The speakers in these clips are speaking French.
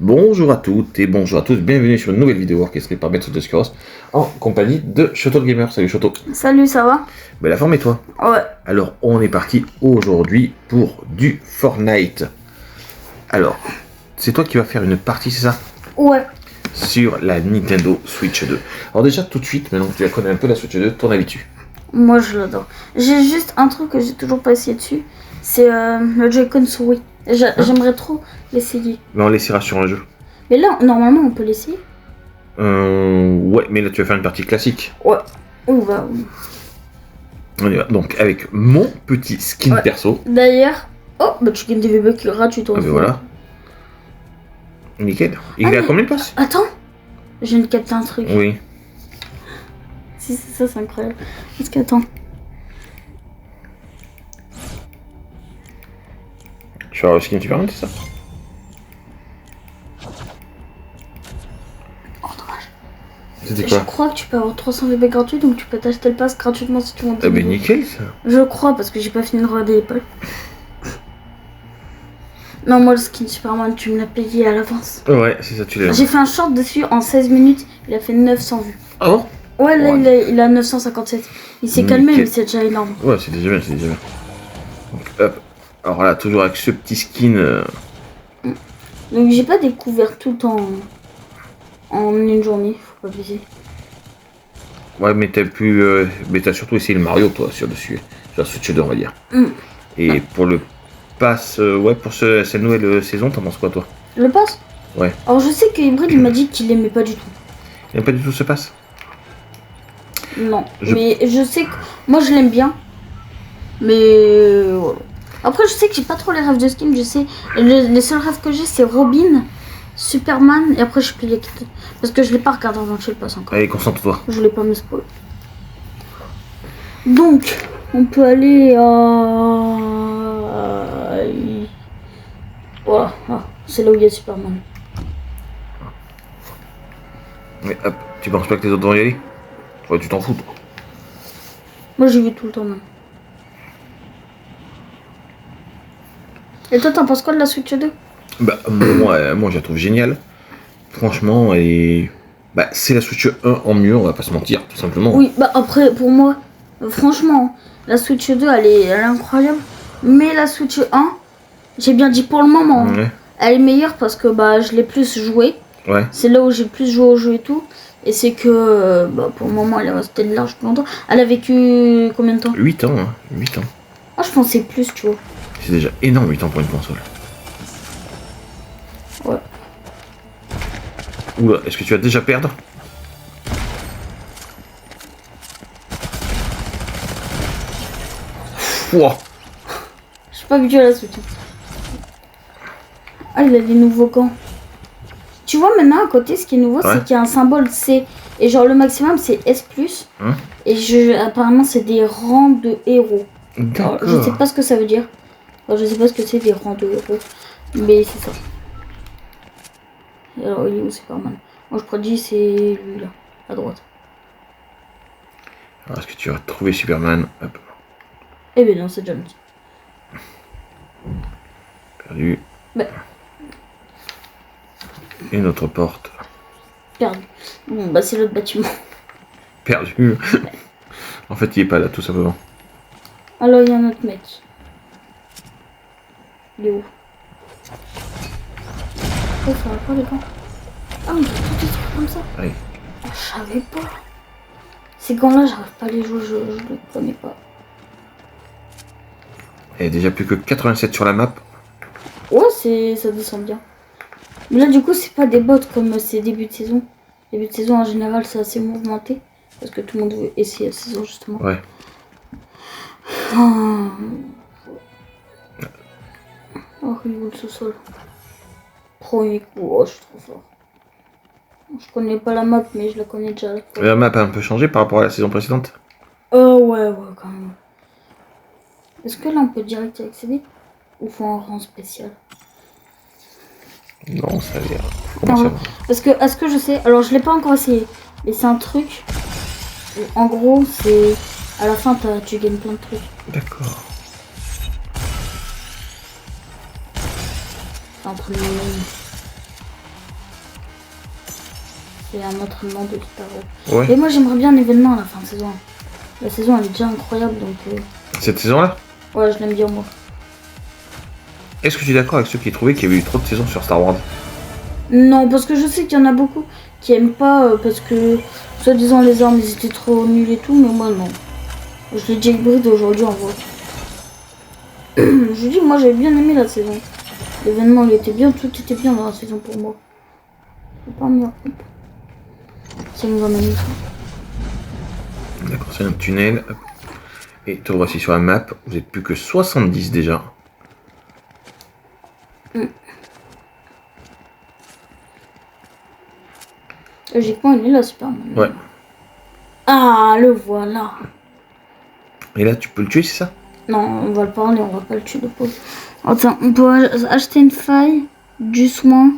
Bonjour à toutes et bonjour à tous, bienvenue sur une nouvelle vidéo orchestrée par Maître de Scoros en compagnie de Shoto le Gamer. Salut Shoto. Salut, ça va? Ben, la forme et toi? Ouais. Alors on est parti aujourd'hui pour du Fortnite. Alors, c'est toi qui vas faire une partie, c'est ça? Ouais. Sur la Nintendo Switch 2. Alors déjà tout de suite, maintenant que tu la connais un peu la Switch 2, ton avis dessus? Moi, je l'adore. J'ai juste un truc que j'ai toujours pas essayé dessus, c'est le Joy-Con souris. J'aimerais trop l'essayer. Mais on l'essaiera sur un jeu. Mais là, normalement, on peut l'essayer. Ouais, mais là tu vas faire une partie classique. Ouais. On va. On y va. Donc avec mon petit skin perso. D'ailleurs, oh, bah tu gagnes des V-Bucks gratuitement. Ah ben voilà. Nickel. Il est à combien de places? Attends, je viens de capter un truc. Oui. Si, c'est ça, c'est incroyable. Est-ce qu'attends. Je vais avoir le skin Superman, c'est ça? Oh, dommage. C'était Je quoi? crois que tu peux avoir 300 V-Bucks gratuits, donc tu peux t'acheter le pass gratuitement si tu montes. Ah ben nickel ça. Je crois, parce que j'ai pas fini de regarder les packs. Non, moi, le skin Superman, tu me l'as payé à l'avance. Ouais, c'est ça, tu l'as. J'ai fait un short dessus en 16 minutes, il a fait 900 vues. Ah bon? Ouais, là, Ouais. il a 957. Il s'est calmé, Nickel. mais c'est déjà énorme. Ouais, c'est déjà bien, c'est déjà bien. Donc, hop. Alors là, toujours avec ce petit skin. Donc, j'ai pas découvert tout en une journée, faut pas abuser. Ouais, mais t'as pu. Mais t'as surtout essayé le Mario, toi, sur la Switch 2, on va dire. Et pour le pass, ouais, pour cette nouvelle saison, t'en penses quoi, toi? Le pass? Ouais. Alors, je sais que Hybrid, il m'a dit qu'il aimait pas du tout. Il n'y a pas du tout ce pass? Non. Mais je sais que. Moi, je l'aime bien. Mais. Voilà. Après, je sais que j'ai pas trop les rêves de skin. Je sais. Les seuls rêves que j'ai, c'est Robin, Superman. Et après, je sais plus les quitter. Parce que je l'ai pas regardé en entier le pass encore. Allez, concentre-toi. Je voulais pas me spoiler. Donc, on peut aller à. Voilà. Ah, c'est là où il y a Superman. Mais hop, tu penses pas que les autres vont y aller? Ouais, tu t'en fous, toi. Moi, j'y vais tout le temps, même. Et toi, t'en penses quoi de la Switch 2? Bah, moi, je la trouve géniale. Franchement, et. Bah, c'est la Switch 1 en mieux, on va pas se mentir, tout simplement. Oui, bah après, pour moi, franchement, la Switch 2, elle est incroyable. Mais la Switch 1, j'ai bien dit pour le moment, Ouais. elle est meilleure parce que bah, je l'ai plus joué. Ouais. C'est là où j'ai le plus joué au jeu et tout. Et c'est que bah, pour le moment, elle est restée de large plus longtemps. Elle a vécu combien de temps? 8 ans, hein. 8 ans. Ah, je pensais plus, tu vois. C'est déjà énorme 8 ans pour une console. Ouais. Oula, est-ce que tu vas déjà perdre? Wouah. Je suis pas habituée à la Switch. Ah, il a des nouveaux gants. Tu vois maintenant à côté, ce qui est nouveau, c'est qu'il y a un symbole C. Et genre le maximum, c'est S+. Et apparemment, c'est des rangs de héros. Alors, je sais pas ce que ça veut dire. Alors, je sais pas ce que c'est des rangs de héros. Mais c'est ça. Et alors, il est où Superman? Moi, je prédis, c'est lui là, à droite. Alors, est-ce que tu vas trouver Superman? Hop. Eh ben non, c'est John. Perdu. Bah. Et notre porte. Perdu. Bon, bah, c'est l'autre bâtiment. Perdu. En fait, il est pas là, tout simplement. Alors, il y a un autre mec. Il est où? Oh, ça va pas les gants. Ah, mais il y a tout des trucs comme ça. Oui. Oh, je savais pas. Ces gants-là, j'arrive pas à les jouer, je les connais pas. Il y a déjà plus que 87 sur la map. Ouais, ça descend bien. Mais là, du coup, c'est pas des bots comme c'est début de saison. Début de saison, en général, c'est assez mouvementé. Parce que tout le monde veut essayer la saison, justement. Ouais. Oh, il est où le sous-sol? Premier coup, oh, je suis trop fort. Je connais pas la map, mais je la connais déjà. La map a un peu changé par rapport à la saison précédente. Oh, ouais, quand même. Est-ce que là, on peut direct y accéder? Ou faut un rang spécial? Non, ça a l'air. Parce que, à ce que je sais, alors je l'ai pas encore essayé, mais c'est un truc. En gros, c'est. À la fin, tu gagnes plein de trucs. D'accord. En train de me... c'est un entraînement de super-héros. Ouais. Et moi j'aimerais bien un événement à la fin de saison. La saison elle est déjà incroyable donc. Cette saison-là? Ouais, je l'aime bien moi. Est-ce que tu es d'accord avec ceux qui trouvaient qu'il y avait eu trop de saisons sur Star Wars? Non, parce que je sais qu'il y en a beaucoup qui aiment pas parce que soi-disant les armes ils étaient trop nuls et tout, mais moi non. Je l'ai jailbreak aujourd'hui en vrai. Je dis, moi j'avais bien aimé la saison. L'événement il était bien, tout était bien dans la saison pour moi. C'est pas mieux. Ça nous emmène ça. D'accord, c'est un tunnel. Et te voici sur la map. Vous êtes plus que 70 déjà. Logiquement, il est là, Superman. Ouais. Ah, le voilà. Et là, tu peux le tuer, c'est ça? Non, on va le parler, on va pas le tuer, le pauvre. Attends, on peut acheter une faille, du soin,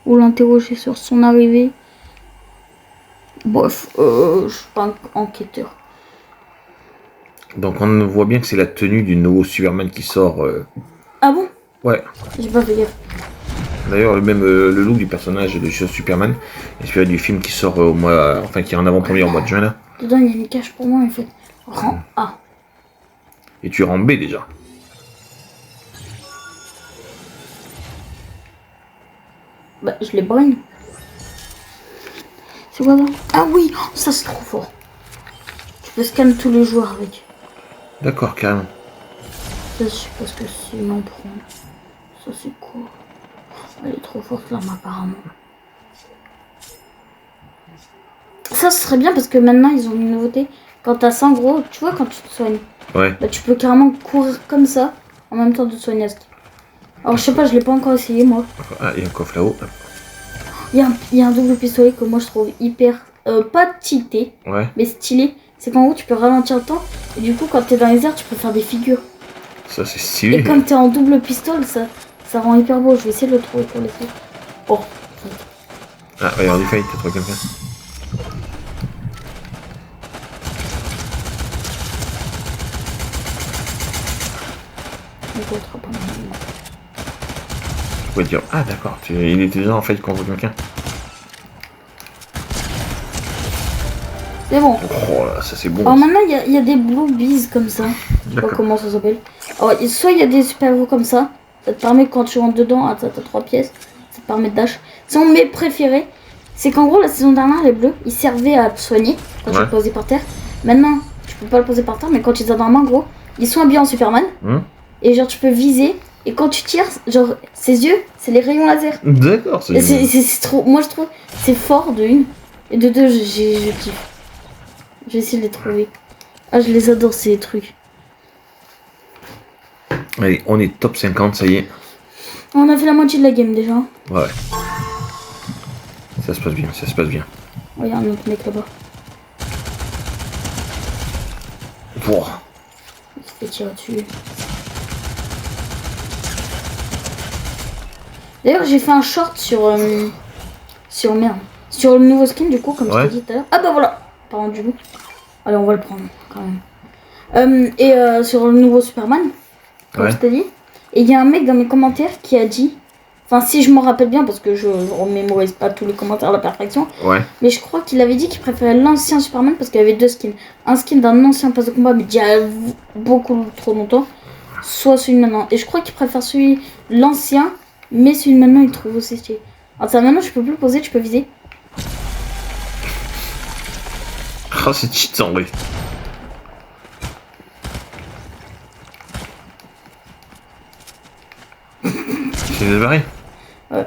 ou l'interroger sur son arrivée. Bref, je suis pas enquêteur. Donc on voit bien que c'est la tenue du nouveau Superman qui sort. Ah bon? Ouais. J'ai pas fait gaffe. D'ailleurs, même le look du personnage de Superman est celui du film qui sort au mois, enfin qui est en avant-première au mois de juin là. Dedans, il y a une cache pour moi, en fait. Rang A. Et tu es en B déjà. Bah, je les brain. C'est quoi ça? Ah oui, ça c'est trop fort. Tu peux scanner tous les joueurs avec. D'accord, carrément. Ça, je sais pas ce que c'est, non, prend. Ça, c'est quoi? Elle est trop forte, là, apparemment. Ça, ce serait bien parce que maintenant, ils ont une nouveauté. Quand t'as 100 gros, tu vois, quand tu te soignes, Ouais. bah, tu peux carrément courir comme ça en même temps de te soigner. Alors, je sais pas, je l'ai pas encore essayé, moi. Ah, il y a un coffre là-haut. Il y a un double pistolet que moi, je trouve hyper... pas cheaté, Ouais. mais stylé. C'est qu'en gros, tu peux ralentir le temps. Et du coup, quand t'es dans les airs, tu peux faire des figures. Ça, c'est stylé. Et comme t'es en double pistolet, ça rend hyper beau. Je vais essayer de le trouver pour les faire. Oh. Ah, regarde, il failli, t'as trouvé quelqu'un. Je pourrais dire, ah d'accord, il était déjà en fait contre quelqu'un. C'est bon. Oh là, ça c'est bon. Alors maintenant, il y a des blue bees comme ça. Je sais pas comment ça s'appelle. Alors, soit il y a des super-héros comme ça. Ça te permet quand tu rentres dedans, ah, t'as 3 pièces. Ça te permet de dash. Sinon, mes préférés, c'est qu'en gros, la saison dernière, les bleus, ils servaient à te soigner quand tu le posais par terre. Maintenant, tu peux pas le poser par terre, mais quand tu les as dans la main, gros, ils sont habillés en Superman. Et genre, tu peux viser. Et quand tu tires, genre, ses yeux, c'est les rayons laser. D'accord, c'est trop. Moi, je trouve c'est fort de une. Et de deux, je kiffe. Je vais essayer de les trouver. Ah, je les adore ces trucs. Allez, on est top 50, ça y est. On a fait la moitié de la game déjà. Ouais. Ça se passe bien, ça se passe bien. Oh, il y a un autre mec là-bas. Pouah. Il se fait tirer dessus. D'ailleurs, j'ai fait un short sur le nouveau skin du coup, comme je t'ai dit tout à l'heure. Ah bah voilà. Pardon du coup. Allez, on va le prendre quand même. Sur le nouveau Superman, comme je t'ai dit. Et il y a un mec dans mes commentaires qui a dit, enfin si je m'en rappelle bien parce que je remémorise pas tous les commentaires à la perfection. Ouais. Mais je crois qu'il avait dit qu'il préférait l'ancien Superman parce qu'il y avait 2 skins. Un skin d'un ancien pass de combat mais d'il y a beaucoup trop longtemps. Soit celui de maintenant. Et je crois qu'il préfère l'ancien, mais celui de maintenant il trouve aussi stylé. Alors ça maintenant je peux plus le poser, tu peux viser. Oh, c'est cheat en vrai. C'est débarré. Ouais.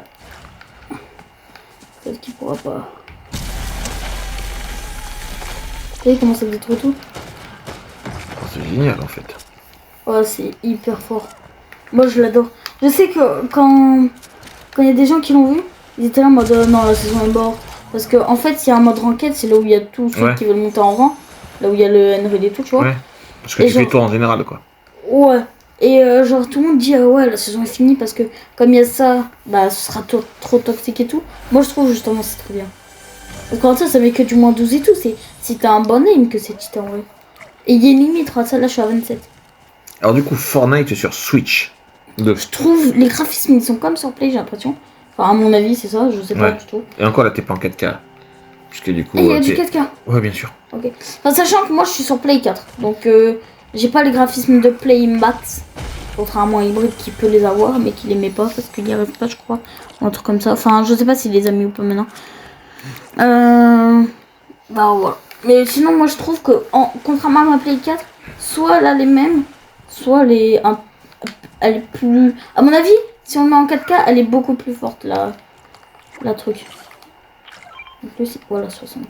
Peut-être qu'il pourra pas. Vous voyez comment ça détruit tout? C'est génial en fait. Ouais, c'est hyper fort. Moi je l'adore. Je sais que quand il y a des gens qui l'ont vu, ils étaient là en mode non, la saison est morte. Parce qu'en fait, il y a un mode ranked, c'est là où il y a tous ceux qui veulent monter en rang. Là où il y a le N-Raid et tout, tu vois. Ouais. Parce que tu fais toi en général quoi. Ouais. Et genre tout le monde dit ouais, la saison est finie parce que comme il y a ça, bah ce sera trop toxique et tout. Moi je trouve justement c'est trop bien. Parce qu'en ça met que du moins 12 et tout. C'est si t'as un bon aim que c'est cheaté en vrai. Et il y a une limite, ça là je suis à 27. Alors du coup Fortnite sur Switch. Je trouve les graphismes ils sont comme sur Play, j'ai l'impression. Enfin à mon avis c'est ça, je sais pas du tout. Et encore là t'es pas en 4K. Puisque du coup. Et il y a du 4K. Ouais, bien sûr. Ok. Enfin, sachant que moi je suis sur Play 4. Donc j'ai pas les graphismes de Play Max. Contrairement à Hybrid qui peut les avoir, mais qui les met pas parce qu'il n'y arrive pas, je crois. Ou un truc comme ça. Enfin, je sais pas s'il les a mis ou pas maintenant. Bah voilà. Mais sinon, moi je trouve que, contrairement à ma Play 4, soit elle a les mêmes, soit elle est plus. À mon avis, si on le met en 4K, elle est beaucoup plus forte la truc. Donc voilà, 60.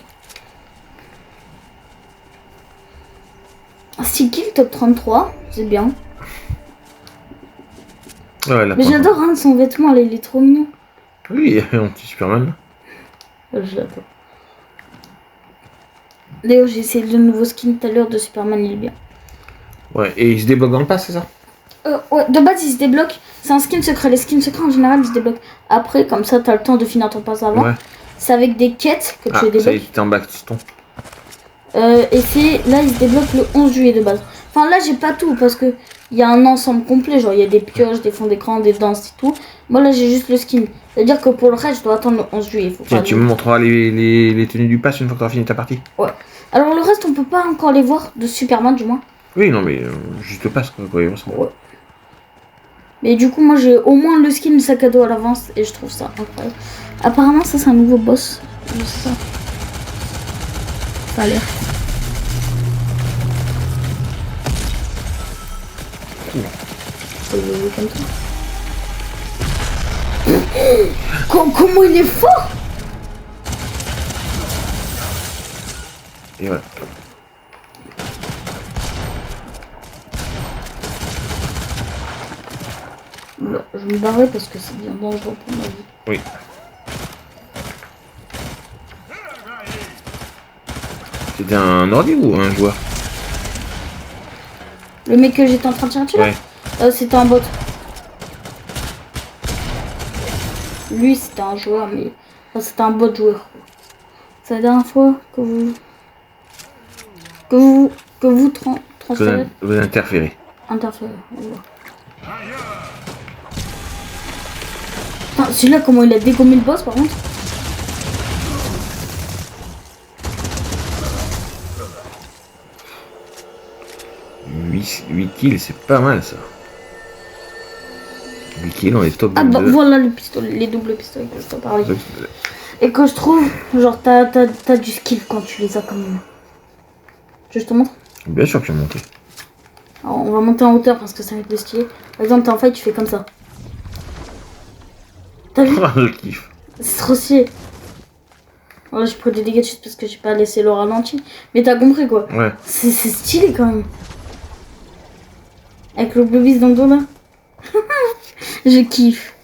Steel Kill top 33, c'est bien. Ouais, mais j'adore hein, son vêtement, là, il est trop mignon. Oui, un petit Superman. J'adore. D'ailleurs, j'ai essayé le nouveau skin tout à l'heure de Superman, il est bien. Ouais, et il se débloque dans le pass, c'est ça? Ouais, de base, il se débloque. C'est un skin secret. Les skins secrets, en général, ils se débloquent après, comme ça, t'as le temps de finir ton pass avant. Ouais. C'est avec des quêtes que tu débloques. Ça y est, tu t'es en baston. Et c'est là, il se débloque le 11 juillet de base. Enfin, là, j'ai pas tout parce que il y a un ensemble complet. Genre, il y a des pioches, des fonds d'écran, des danses et tout. Moi, là, j'ai juste le skin. C'est-à-dire que pour le reste, je dois attendre le 11 juillet. Tiens, tu me montreras les tenues du pass une fois que tu auras fini ta partie. Ouais. Alors, le reste, on peut pas encore les voir de Superman, du moins. Oui, non, mais juste le pass, quoi. Ouais. Mais du coup, moi, j'ai au moins le skin sac à dos à l'avance et je trouve ça incroyable. Apparemment, ça, c'est un nouveau boss. Je sais ça. Ça a l'air. Comme ça. Comment il est fort! Et voilà. Là, je me barrais parce que c'est bien dangereux pour ma vie. Oui. C'était un ordi ou un joueur? Le mec que j'étais en train de chercher là? Ouais. C'était un bot. Lui c'était un joueur mais... Enfin, c'était un bot joueur. C'est la dernière fois que vous transférez. Vous interférez. Interférez, voilà. Putain, celui-là comment il a dégommé le boss par contre. Huit kills, c'est pas mal ça. 8 kills, on est top 2. Ah bah voilà le pistolet, les doubles pistolets que je t'en parlais. Et que je trouve, genre t'as du skill quand tu les as comme même. Je te montre? Bien sûr que tu vas monter. Alors, on va monter en hauteur parce que ça va être stylé. Par exemple, t'es en fight, tu fais comme ça. T'as vu? Je kiffe. C'est trop stylé. Voilà, j'ai pris des dégâts juste parce que j'ai pas laissé le ralenti. Mais t'as compris quoi? Ouais. C'est stylé quand même. Avec le bleu bis dans le dos là. Je kiffe.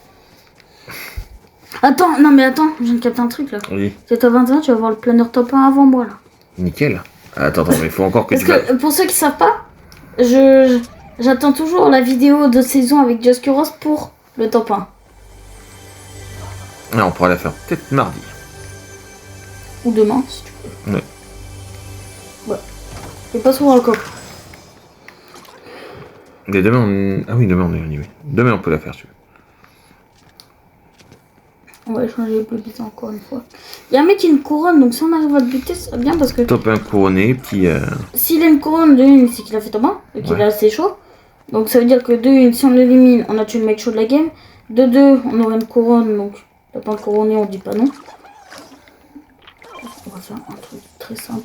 Attends, non mais attends, je viens de capter un truc là. Oui. C'est top 21, tu vas voir le planeur top 1 avant moi là. Nickel. Attends, mais il faut encore que Parce que pour ceux qui savent pas, j'attends toujours la vidéo de saison avec Just Kuros pour le top 1. Ah, on pourra la faire peut-être mardi. Ou demain si tu veux. Ouais. Ouais. Et pas souvent encore. Mais demain on... Ah oui, demain on est animé. Demain on peut la faire, tu veux. On va échanger les plus encore une fois. Il y a un mec qui a une couronne, donc si on arrive à le buter, c'est bien parce que... Top 1 couronné, petit... S'il a une couronne de 1, c'est qu'il a fait top 1, et qu'il est assez chaud. Donc ça veut dire que de 1, si on l'élimine, on a tué le mec chaud de la game. De 2, on aurait une couronne, donc top 1 couronné, on dit pas non. On va faire un truc très simple.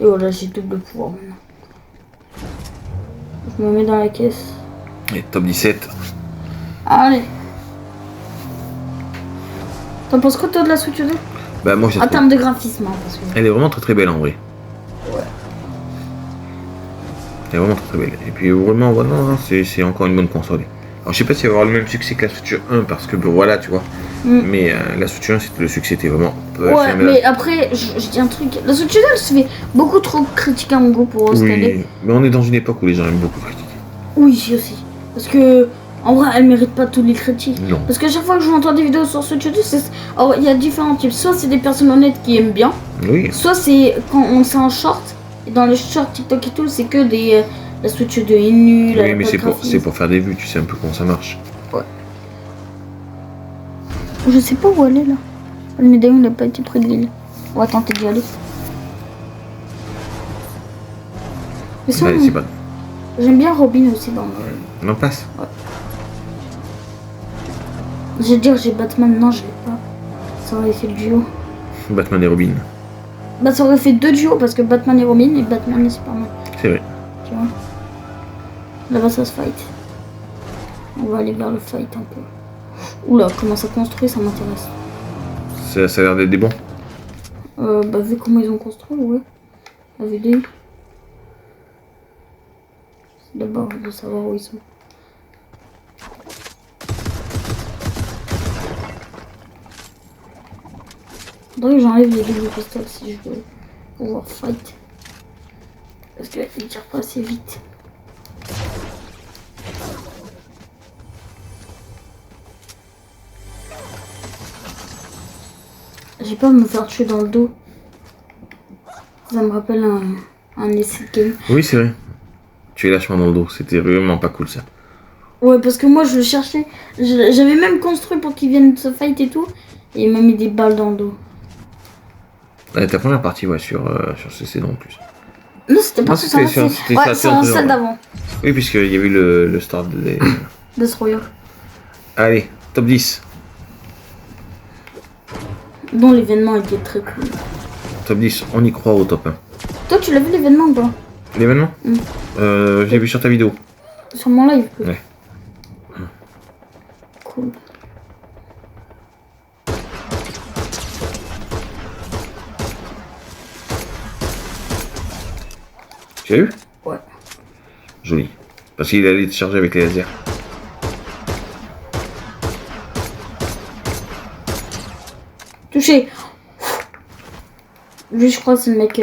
Et voilà, j'ai double pouvoir maintenant. Je me mets dans la caisse. Et top 17. Allez. T'en penses quoi toi de la Switch 2? Bah moi en termes de graphisme, hein, parce que... Elle est vraiment très très belle en vrai. Ouais. Elle est vraiment très très belle. Et puis vraiment, voilà, c'est encore une bonne console. Alors je sais pas si elle va avoir le même succès que la Switch 1 parce que bon, voilà, tu vois. Mais la Switch 1, le succès était vraiment... Ouais, mais après, je dis un truc. La Switch 2, elle se fait beaucoup trop critiquer en gros pour ce qu'elle est. Oui, mais on est dans une époque où les gens aiment beaucoup critiquer. Oui, aussi. Parce que... En vrai, elle mérite pas tous les critiques. Non. Parce que chaque fois que je m'entends des vidéos sur Switch 2, alors il y a différents types. Soit c'est des personnes honnêtes qui aiment bien. Oui. Soit c'est quand on s'est en short. Et dans les shorts TikTok et tout, c'est que des... la Switch 2 est nulle. Oui, mais c'est pour faire des vues, tu sais un peu comment ça marche. Ouais. Je sais pas où elle est là. Le médaillon n'a pas été près de l'île. On va tenter d'y aller. Mais ça, c'est pas... J'aime bien Robin aussi dans le... On en passe. Ouais. Je vais dire j'ai Batman, non je l'ai pas. Ça aurait fait le duo. Batman et Robin. Bah ça aurait fait 2 duos parce que Batman et Robin et Batman et Superman. C'est vrai. Tu vois. Là-bas ça se fight. On va aller vers le fight un peu. Oula, comment ça construit, ça m'intéresse. Ça a l'air d'être des bons. Bah vu comment ils ont construit, ouais. La VD. D'abord de savoir où ils sont. Faudrait que j'enlève les doubles pistoles si je veux pouvoir fight. Parce qu'ils tirent pas assez vite. J'ai peur de me faire tuer dans le dos. Ça me rappelle un essai de game. Oui, c'est vrai. Tu es lâchement dans le dos. C'était vraiment pas cool ça. Ouais, parce que moi je le cherchais. J'avais même construit pour qu'il vienne se fight et tout. Et il m'a mis des balles dans le dos. Ta première partie, ouais, sur ce saison en plus. Non, c'était pas ça. Ouais, c'est en celle d'avant. Oui, puisqu'il y a eu le start des... Destroyer. Allez, top 10. Dont l'événement était très cool. Top 10, on y croit au top 1. Toi, tu l'as vu l'événement ou pas? L'événement j'ai vu sur ta vidéo. Sur mon live. Ouais. Cool. Tu as vu? Ouais. Joli. Parce qu'il allait te charger avec les lasers. Touché. Lui, je crois que c'est le mec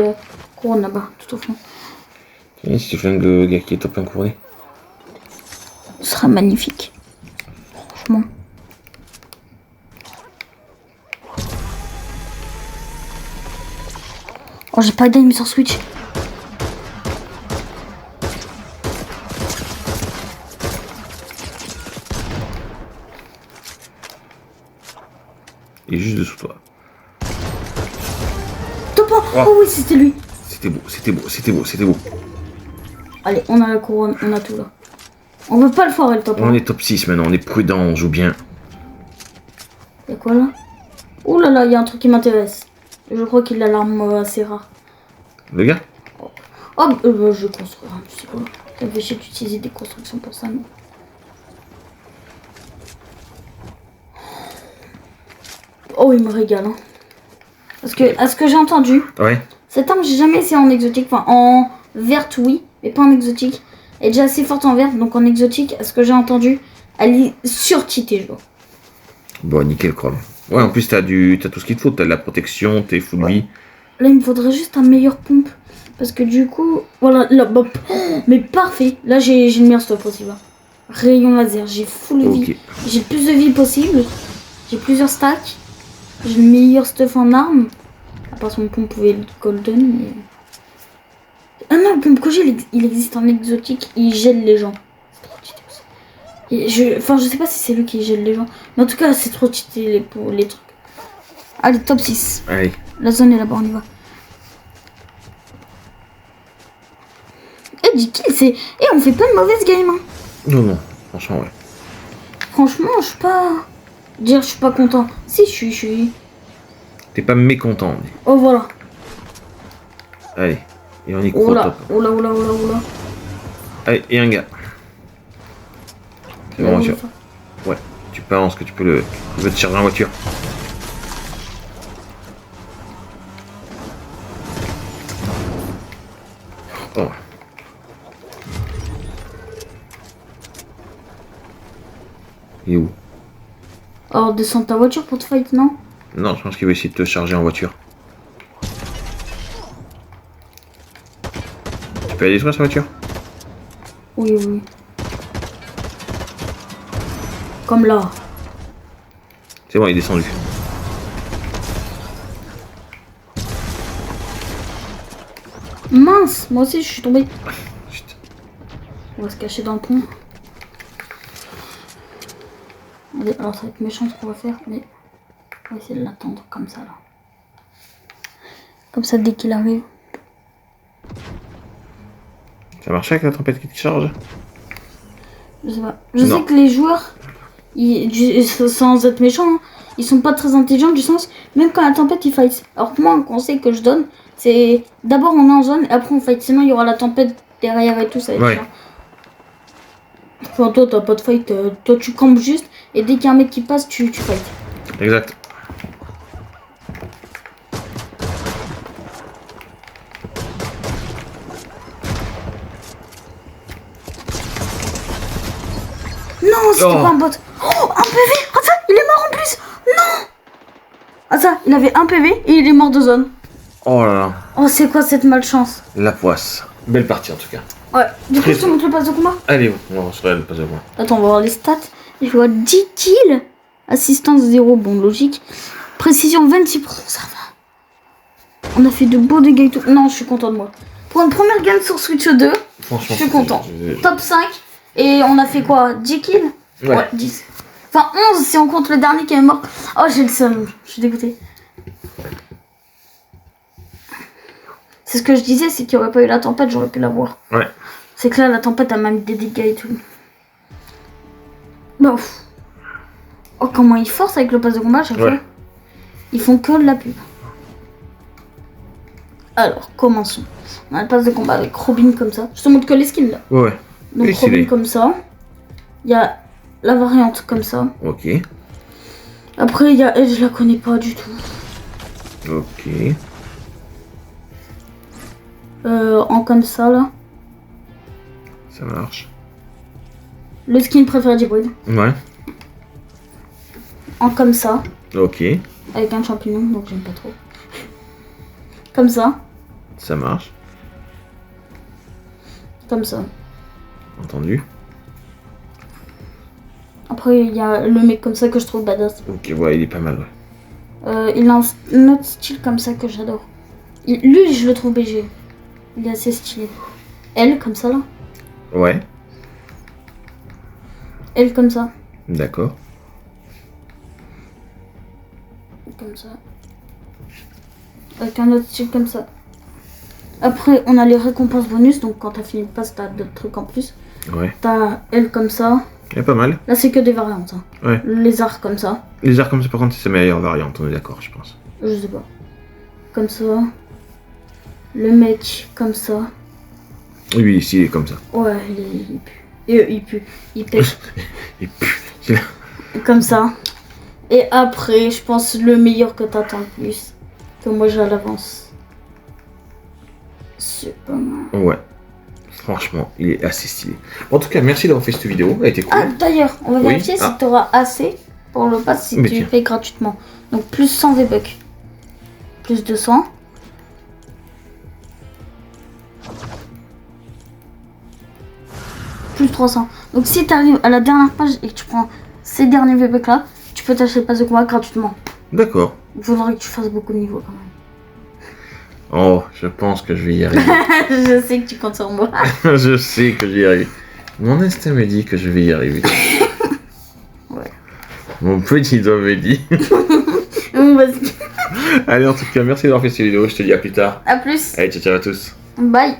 couronne là-bas, tout au fond. Et si tu fais un gars qui est top 1 couronné. Ce sera magnifique. Franchement. Oh, j'ai pas d'aim sur Switch. Il est juste dessous toi. Top 1. Oh oui, c'était lui. C'était beau, c'était beau, c'était beau, c'était beau. Allez, on a la couronne, on a tout là. On veut pas le foirer le top 1. On est top 6 maintenant, on est prudent, on joue bien. Y'a quoi là? Ouh là là, il y a un truc qui m'intéresse. Je crois qu'il a l'arme assez rare. Le gars? Oh, bah, je vais construire, hein, tu sais quoi. Ça fait chier d'utiliser des constructions pour ça, non? Oh, il me régale, hein. Parce que, à ce que j'ai entendu, Ouais. cette arme, j'ai jamais essayé en exotique. Enfin, en verte, oui, mais pas en exotique. Elle est déjà assez forte en verte, donc en exotique, à ce que j'ai entendu, elle est sur-cheatée, je vois. Bon, nickel, Chrome. Ouais, en plus, t'as tout ce qu'il te faut. T'as de la protection, t'es full vie. Là, il me faudrait juste un meilleur pompe. Parce que du coup, voilà, là, bah, mais parfait. Là, j'ai le meilleur stuff aussi, là. Rayon laser, j'ai full vie. J'ai plus de vie possible. J'ai plusieurs stacks. J'ai le meilleur stuff en armes. À part son pompe golden, mais... Ah non, le pompe que j'ai, il existe en exotique. Il gèle les gens. C'est trop cheaté aussi. Enfin, je sais pas si c'est lui qui gèle les gens. Mais en tout cas, c'est trop cheaté pour les trucs. Allez, top 6. Allez. La zone est là-bas, on y va. Eh, dis kill, c'est... Eh, on fait pas une mauvaise game, hein. Non, non, franchement, ouais. Franchement, je suis pas... Dire je suis pas content. Si, je suis... T'es pas mécontent. Mais... Oh, voilà. Allez, et on y croit top. Oh là. Allez, et un gars. C'est bon, voiture. Ouais, tu penses que tu peux te charger en voiture. Oh. Il est où? Alors, descends ta voiture pour te fight, non? Non, je pense qu'il va essayer de te charger en voiture. Tu peux aller détruire sa voiture? Oui. Comme là. C'est bon, il est descendu. Mince, moi aussi je suis tombée. Chut. On va se cacher dans le pont. Allez, alors ça va être méchant ce qu'on va faire, mais... On va essayer de l'attendre comme ça là. Comme ça dès qu'il arrive. Ça marche avec la tempête qui te charge? Je sais pas. Je sais que les joueurs, sans être méchants, hein, ils sont pas très intelligents du sens, même quand la tempête ils fight. Alors que moi, un conseil que je donne, c'est d'abord on est en zone et après on fight. Sinon il y aura la tempête derrière et tout, ça va être chiant. Enfin, toi t'as pas de fight, toi tu campes juste et dès qu'il y a un mec qui passe, tu fight. Exact. Non, c'était pas un bot. Oh, un PV. Ah ça, il est mort en plus. Non. Ah ça, il avait un PV et il est mort de zone. Oh là là. Oh, c'est quoi cette malchance? La poisse. Belle partie en tout cas. Ouais, du coup, je te montre le pass de combat. Allez, on va se faire le pass de combat. Attends, on va voir les stats. Je vois 10 kills. Assistance 0, bon, logique. Précision 26%, ça va. On a fait de beaux dégâts et tout. Non, je suis content de moi. Pour une première game sur Switch 2, je suis content. Top 5. Et on a fait quoi? 10 kills? Ouais, 10. Enfin, 11 si on compte le dernier qui est mort. Oh, j'ai le seum. Je suis dégoûtée. C'est ce que je disais, c'est qu'il n'y aurait pas eu la tempête, j'aurais pu la voir. Ouais. C'est que là, la tempête a même des dégâts et tout. Bon. Oh, comment ils forcent avec le pass de combat à chaque fois. Ils font que de la pub. Alors, commençons. On a le pass de combat avec Robin comme ça. Je te montre que les skins là. Ouais. Donc Robin comme ça. Il y a la variante comme ça. Ok. Après, il y a elle, je la connais pas du tout. Ok. En comme ça là. Ça marche. Le skin préféré d'Hybrid. Ouais. En comme ça. Ok. Avec un champignon, donc j'aime pas trop. Comme ça. Ça marche. Comme ça. Entendu. Après, il y a le mec comme ça que je trouve badass. Ok, ouais, il est pas mal, ouais. Il a un autre style comme ça que j'adore. Lui, je le trouve BG. Il est assez stylé. Elle, comme ça, là. Ouais. Elle, comme ça. D'accord. Comme ça. Avec un autre style comme ça. Après, on a les récompenses bonus. Donc, quand t'as fini le pass, t'as d'autres trucs en plus. Ouais. T'as elle comme ça. Il est pas mal. Là, c'est que des variantes. Hein. Ouais. Le lézard comme ça. Les arts comme ça, par contre, c'est sa meilleure variante, on est d'accord, je pense. Je sais pas. Comme ça. Le mec comme ça. Oui, ici, il est comme ça. Ouais, il pue. Il pue. Il pêche. Il pue. Comme ça. Et après, je pense le meilleur que t'attends le plus. Que moi j'ai à l'avance. C'est pas mal. Ouais. Franchement, il est assez stylé. En tout cas, merci d'avoir fait cette vidéo. Elle a été cool. Ah, d'ailleurs, on va vérifier si t'auras assez pour le pass si tu payes gratuitement. Donc, plus 100 V-Bucks. Plus 200. Plus 300. Donc, si t'arrives à la dernière page et que tu prends ces derniers V-Bucks là, tu peux t'acheter le pass de combat gratuitement. D'accord. Il faudrait que tu fasses beaucoup de niveaux quand même. Oh, je pense que je vais y arriver. Je sais que tu comptes sur moi. Je sais que je vais y arriver. Mon instinct me dit que je vais y arriver. Ouais. Mon petit doigt me dit. Vas-y. Allez, en tout cas, merci d'avoir fait cette vidéo. Je te dis à plus tard. A plus. Allez, ciao, ciao à tous. Bye.